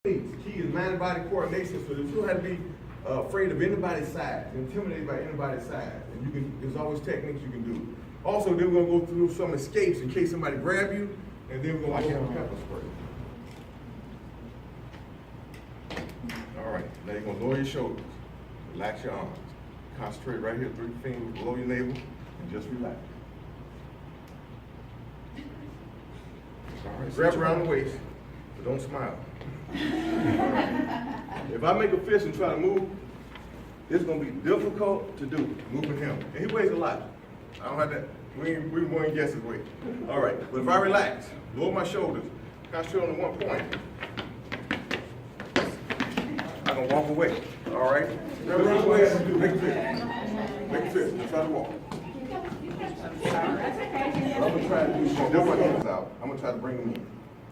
The key is mind-body coordination, so that you don't have to be afraid of anybody's size, intimidated by anybody's size. And you can, there's always techniques you can do. Also, then we're gonna go through some escapes in case somebody grab you, and then we're gonna go with pepper spray. All right, now you're gonna lower your shoulders, relax your arms. Concentrate right here, 3 fingers below your navel, and just relax. All right, grab around the waist, but don't smile. Right. If I make a fist and try to move, it's gonna be difficult to do, moving him. And he weighs a lot. I don't have that, we won't guess his weight. All right, but if I relax, lower my shoulders, concentrate on the 1 point, I can walk away, all right? Grab around the waist, make a fist. Make a fist, and try to walk. I'm gonna try to do some different hands out. I'm gonna try to bring them in.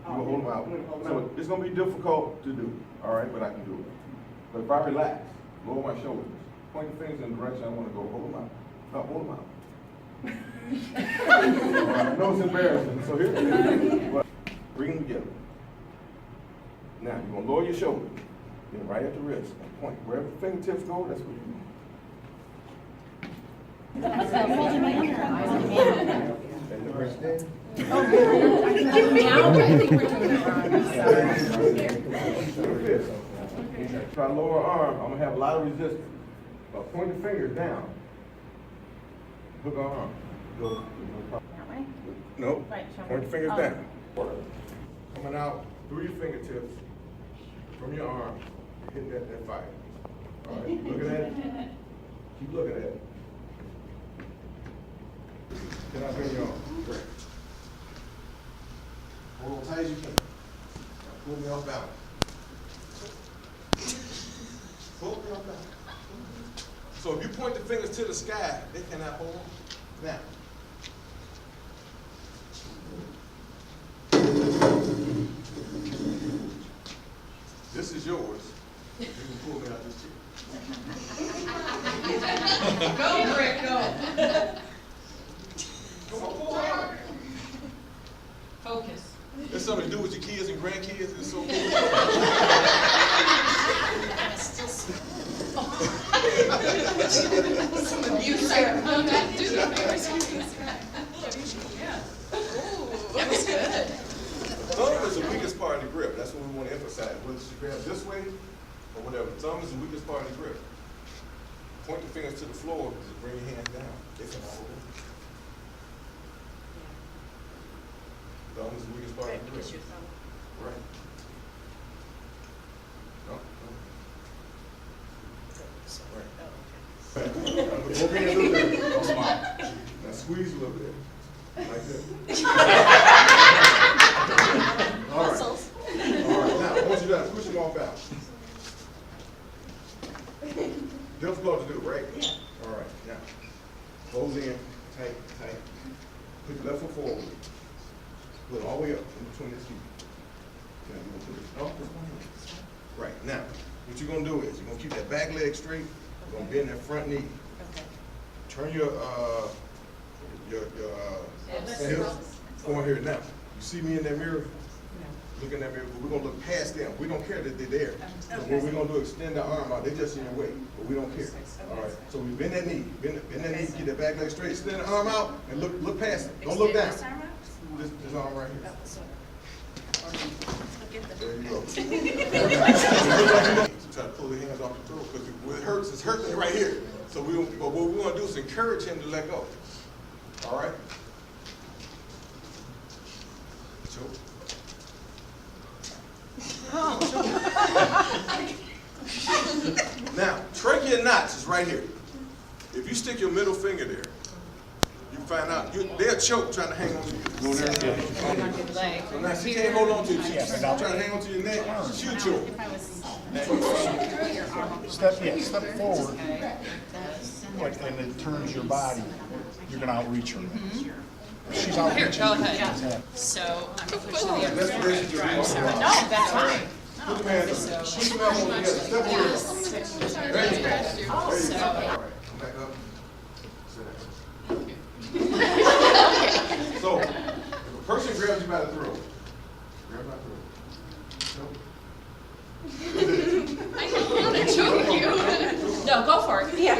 You gonna hold them out. So it's gonna be difficult to do, all right, but I can do it. But if I relax, lower my shoulders, point your fingers in the direction I wanna go, hold them out. No, hold them out. All right, I know it's embarrassing, so here it is. But bring them together. Now, you're gonna lower your shoulder, then right at the wrist, and point. Wherever the fingertips go, that's where you go. And the wrist there. Now I think we're doing it wrong. Try to lower arm, I'm gonna have a lot of resistance. But point the fingers down. Hook our arm. Go. That way? No, Right, point the fingers oh. down. Coming out through your fingertips, from your arm, hitting that fire. All right, looking at it. Keep looking at it. Can I bring your arm? Great. Hold on tight as you can. Now pull me off balance. Pull me off balance. So if you point the fingers to the sky, they cannot hold on. Now. This is yours. You can pull me out this chair. Go, Rick, go. Come on, pull out. Focus. There's something to do with your kids and grandkids. It's so cool. Some abuse there. No, not do that. Yeah. Ooh, that was good. Thumb is the weakest part of the grip. That's what we want to emphasize. Whether you grab this way or whatever. Thumb is the weakest part of the grip. Point the fingers to the floor. Just bring your hands down. They can all hold. Thumb is the weakest part of the grip. Right. No. Right. Both hands up there. Now squeeze a little bit. Like that. All right. All right. Now, I want you to push them off out. Difficult to do, right? Yeah. All right. Now, close in, tight, tight. Put your left foot forward. Put it all the way up in between his feet. Now, you're going to put it up this one. Right. Now, what you're going to do is you're going to keep that back leg straight. You're going to bend that front knee. Okay. Turn your hips. Go here now. You see me in that mirror? Look in that mirror, but we're gonna look past them. We don't care that they're there. So what we're gonna do is extend the arm out. They're just in your way, but we don't care. All right. So we bend that knee, bend that knee, get that back leg straight, extend the arm out, and look past it. Don't look down. This arm right here. There you go. So try to pull the hands off the throat because it hurts. It's hurting right here. So but what we want to do is encourage him to let go. All right. Choke. Now, trachea knots is right here. If you stick your middle finger there, You find out, they'll choke trying to hang on to you. Go there. So now she can't hold on to you. She's trying to hang on to your neck. She'll choke. Step forward, and it turns your body. You're gonna outreach her. She's outreaching. Here, go ahead. So, I'm gonna push the other Let's raise your arms. No, that's fine. Put your hands up. Put your elbows together. Step over. There you go. There you go. All right, come back up. Sit down. So, if a person grabs you by the throat, grab my throat. I don't want to choke you. No, go for it. Yeah.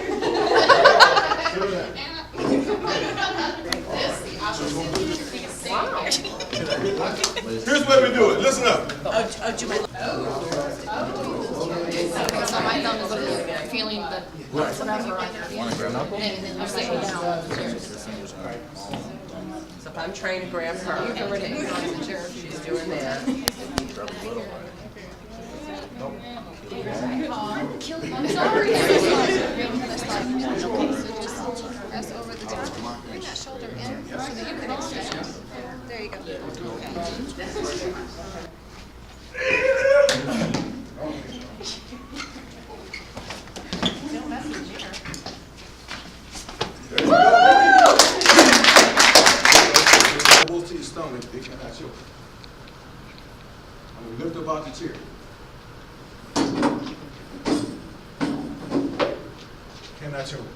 Sit down. Wow. Here's the way we do it. Listen up. So my thumb is feeling the whatever on your hand. And then you're sitting down. So if I'm trying to grab her, she's doing that. I'm sorry. Press over the top. Bring that shoulder in so that you can extend. There you go. Elbows to your stomach, they cannot choke. I'm gonna lift up out the chair. Cannot choke.